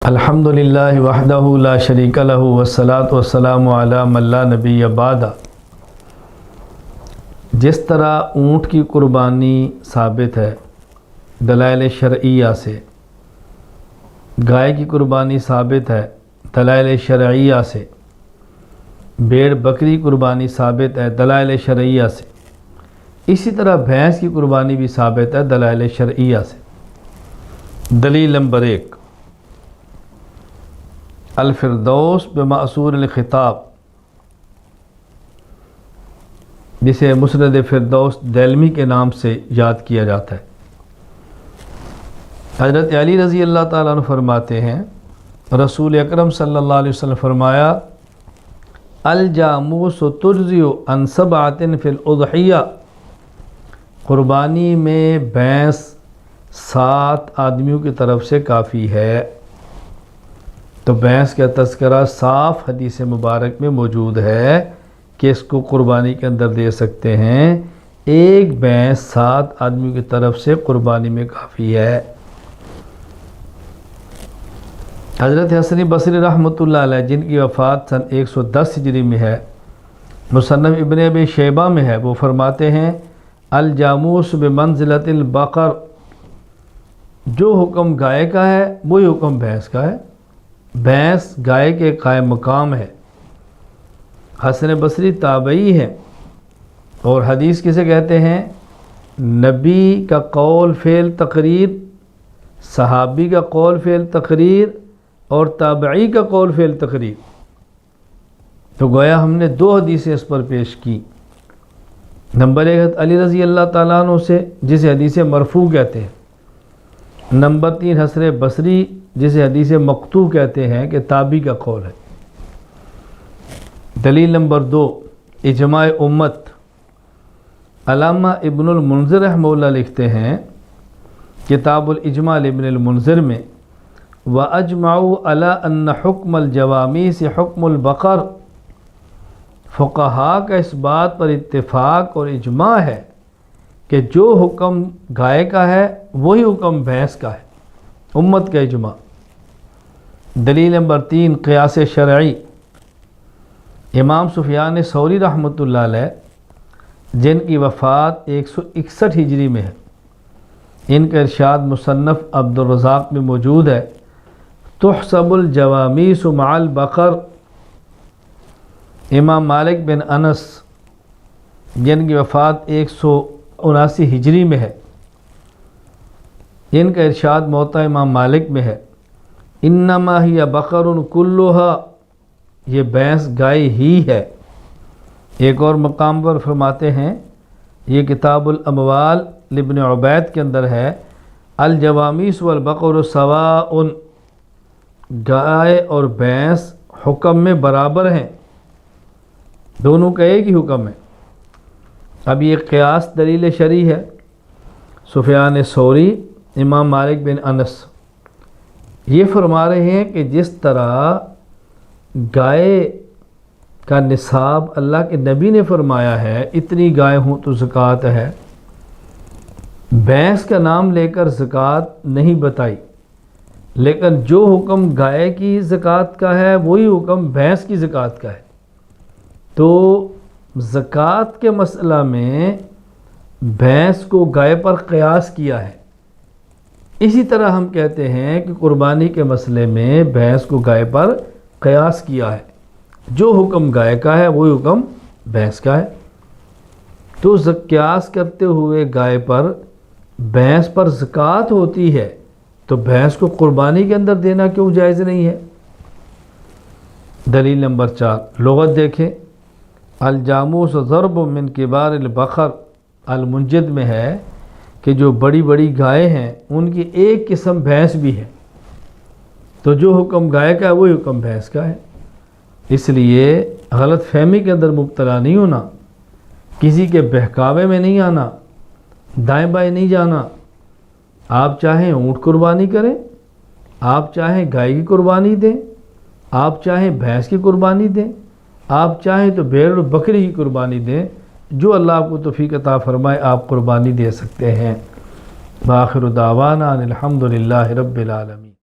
الحمدللہ وحدہ لا شریک لہ والصلاۃ والسلام علی من لا نبی بعد۔ جس طرح اونٹ کی قربانی ثابت ہے دلائل شرعیہ سے، گائے کی قربانی ثابت ہے دلائل شرعیہ سے، بھیڑ بکری قربانی ثابت ہے دلائل شرعیہ سے، اسی طرح بھینس کی قربانی بھی ثابت ہے دلائل شرعیہ سے۔ دلیل نمبر 1، الفردوس بمأثور الخطاب، جسے مسند فردوس دیلمی کے نام سے یاد کیا جاتا ہے۔ حضرت علی رضی اللہ تعالیٰ عنہ فرماتے ہیں، رسول اکرم صلی اللہ علیہ وسلم فرمایا، الجاموس تجزی عن سبعۃ فی الاضحیہ، قربانی میں بھینس 7 آدمیوں کی طرف سے کافی ہے۔ تو بھینس کا تذکرہ صاف حدیث مبارک میں موجود ہے کہ اس کو قربانی کے اندر دے سکتے ہیں۔ ایک بھینس 7 آدمیوں کی طرف سے قربانی میں کافی ہے۔ حضرت حسن بصری رحمۃ اللہ علیہ، جن کی وفات سن 110 ہجری میں ہے، مصنف ابن ابی شیبہ میں ہے، وہ فرماتے ہیں، الجاموس بمنزلۃ البقر، جو حکم گائے کا ہے وہی حکم بھینس کا ہے۔ بھینس گائے کے قائم مقام ہے۔ حسن بصری تابعی ہے، اور حدیث کسے کہتے ہیں؟ نبی کا قول فعل تقریر، صحابی کا قول فعل تقریر، اور تابعی کا قول فعل تقریر۔ تو گویا ہم نے 2 حدیثیں اس پر پیش کی۔ نمبر 1 علی رضی اللہ تعالیٰ عنہ سے، جسے حدیث مرفوع کہتے ہیں۔ نمبر 3 حسن بصری، جسے حدیث مقطوع کہتے ہیں کہ تابعی کا قول ہے۔ دلیل نمبر 2، اجماع امت۔ علامہ ابن المنذر رحمہ اللہ لکھتے ہیں کتاب الاجماع ابن المنذر میں، وَأَجْمَعُوا عَلَىٰ أَنَّ حُكْمَ الْجَوَامِيسِ حُكْمُ الْبَقَرِ، فقہاء کا اس بات پر اتفاق اور اجماع ہے کہ جو حکم گائے کا ہے وہی حکم بھینس کا ہے، امت کا اجماع۔ دلیل نمبر 3، قیاس شرعی۔ امام سفیان ثوری رحمۃ اللہ علیہ، جن کی وفات 161 ہجری میں ہے، ان کا ارشاد مصنف عبد الرزاق میں موجود ہے، تحسب الجوامیس مع البقر۔ امام مالک بن انس، جن کی وفات 179 ہجری میں ہے، ان کا ارشاد موطا امام مالک میں ہے، انما ہی بقر کلھا، یہ بھینس گائے ہی ہے۔ ایک اور مقام پر فرماتے ہیں، یہ کتاب الاموال لابن عبید کے اندر ہے، الجوامیس والبقر سواء، گائے اور بھینس حکم میں برابر ہیں، دونوں کا ایک ہی حکم ہے۔ اب یہ قیاس دلیل شرعی ہے۔ سفیان ثوری، امام مالک بن انس یہ فرما رہے ہیں کہ جس طرح گائے کا نصاب اللہ کے نبی نے فرمایا ہے، اتنی گائے ہوں تو زکوٰۃ ہے، بھینس کا نام لے کر زکوٰۃ نہیں بتائی، لیکن جو حکم گائے کی زکوٰۃ کا ہے وہی حکم بھینس کی زکوٰۃ کا ہے۔ تو زکوٰۃ کے مسئلہ میں بھینس کو گائے پر قیاس کیا ہے۔ اسی طرح ہم کہتے ہیں کہ قربانی کے مسئلے میں بھینس کو گائے پر قیاس کیا ہے، جو حکم گائے کا ہے وہی حکم بھینس کا ہے۔ تو قیاس کرتے ہوئے گائے پر بھینس پر زکوٰۃ ہوتی ہے، تو بھینس کو قربانی کے اندر دینا کیوں جائز نہیں ہے؟ دلیل نمبر 4، لغت دیکھیں، الجاموس ضرب من کبار البقر، المنجد میں ہے کہ جو بڑی بڑی گائے ہیں ان کی ایک قسم بھینس بھی ہے، تو جو حکم گائے کا ہے وہی حکم بھینس کا ہے۔ اس لیے غلط فہمی کے اندر مبتلا نہیں ہونا، کسی کے بہکاوے میں نہیں آنا، دائیں بائیں نہیں جانا۔ آپ چاہیں اونٹ قربانی کریں، آپ چاہیں گائے کی قربانی دیں، آپ چاہیں بھینس کی قربانی دیں، آپ چاہیں تو بھیڑ اور بکری کی قربانی دیں، جو اللہ آپ کو توفیق عطا فرمائے آپ قربانی دے سکتے ہیں۔ بآخر دعوانا ان الحمد للہ رب العالمین۔